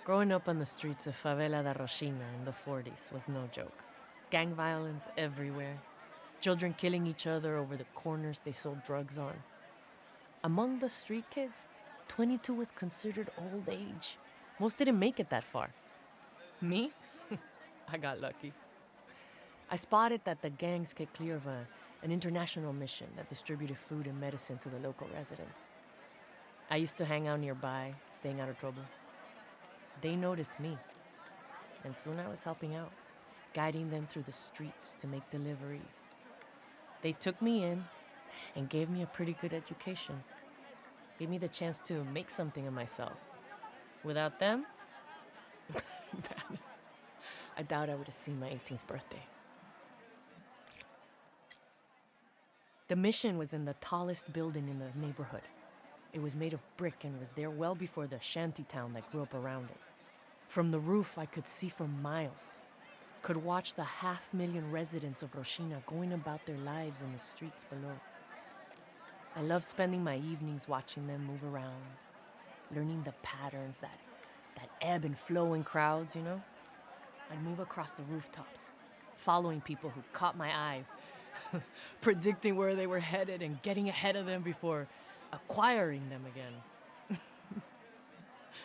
Growing up on the streets of Favela da Rochina in the 40s was no joke. Gang violence everywhere. Children killing each other over the corners they sold drugs on. Among the street kids, 22 was considered old age. Most didn't make it that far. Me? I got lucky. I spotted that the gangs get clear of an international mission that distributed food and medicine to the local residents. I used to hang out nearby, staying out of trouble. They noticed me, and soon I was helping out, guiding them through the streets to make deliveries. They took me in and gave me a pretty good education. Gave me the chance to make something of myself. Without them, man, I doubt I would have seen my 18th birthday. The mission was in the tallest building in the neighborhood. It was made of brick and was there well before the shanty town that grew up around it. From the roof, I could see for miles. Could watch the 500,000 residents of Rochina going about their lives in the streets below. I loved spending my evenings watching them move around, learning the patterns that ebb and flow in crowds, you know? I'd move across the rooftops, following people who caught my eye, predicting where they were headed and getting ahead of them before acquiring them again.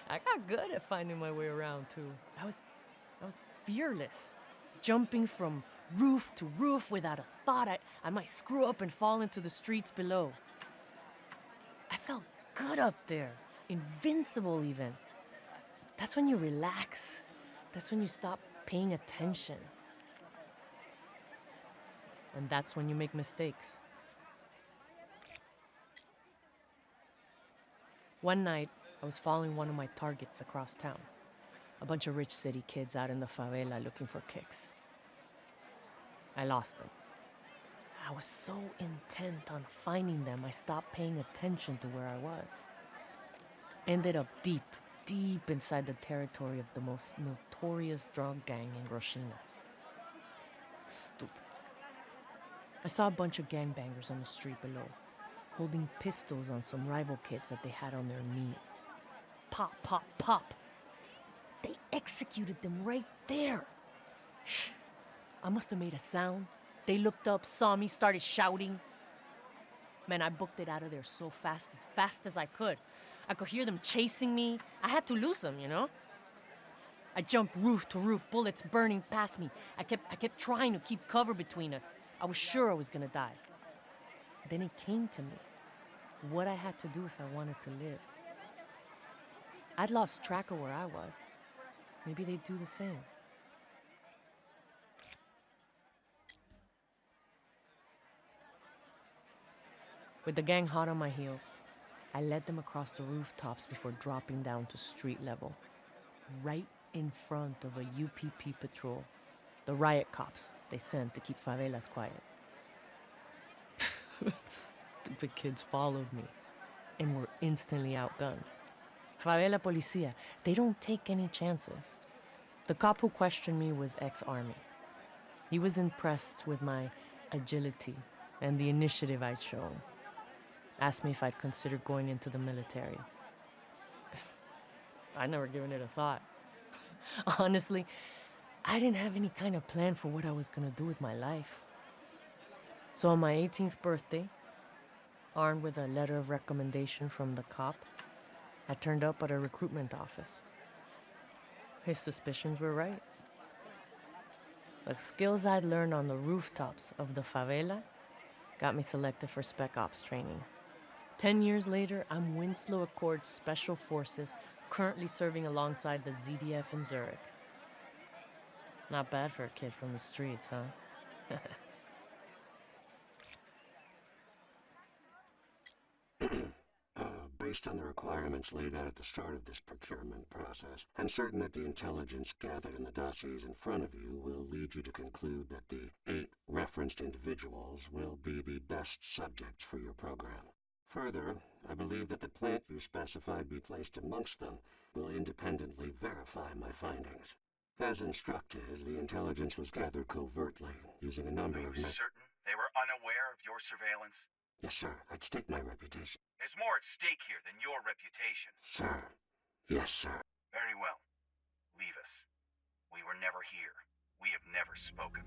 I got good at finding my way around, too. I was fearless, jumping from roof to roof without a thought I might screw up and fall into the streets below. I felt good up there, invincible even. That's when you relax. That's when you stop paying attention. And that's when you make mistakes. One night, I was following one of my targets across town. A bunch of rich city kids out in the favela looking for kicks. I lost them. I was so intent on finding them, I stopped paying attention to where I was. Ended up deep inside the territory of the most notorious drug gang in Rochina. Stupid. I saw a bunch of gangbangers on the street below, holding pistols on some rival kids that they had on their knees. Pop, pop, pop. They executed them right there. I must have made a sound. They looked up, saw me, started shouting. Man, I booked it out of there so fast as I could. I could hear them chasing me. I had to lose them, you know? I jumped roof to roof, bullets burning past me. I kept trying to keep cover between us. I was sure I was gonna die. Then it came to me, what I had to do if I wanted to live. I'd lost track of where I was. Maybe they'd do the same. With the gang hot on my heels, I led them across the rooftops before dropping down to street level, right in front of a UPP patrol, the riot cops they sent to keep favelas quiet. Stupid kids followed me and were instantly outgunned. Favela Policia, they don't take any chances. The cop who questioned me was ex-army. He was impressed with my agility and the initiative I'd shown. Asked me if I'd consider going into the military. I'd never given it a thought. Honestly, I didn't have any kind of plan for what I was gonna do with my life. So on my 18th birthday, armed with a letter of recommendation from the cop, I turned up at a recruitment office. His suspicions were right. The skills I'd learned on the rooftops of the favela got me selected for Spec Ops training. 10 years later, I'm Winslow Accord's Special Forces, currently serving alongside the ZDF in Zurich. Not bad for a kid from the streets, huh? Based on the requirements laid out at the start of this procurement process, I'm certain that the intelligence gathered in the dossiers in front of you will lead you to conclude that the 8 referenced individuals will be the best subjects for your program. Further, I believe that the plant you specified be placed amongst them will independently verify my findings. As instructed, the intelligence was gathered covertly, using a number of... Are you certain they were unaware of your surveillance? Yes, sir. I'd stake my reputation. There's more at stake here than your reputation. Sir. Yes, sir. Very well. were never here. We have never spoken.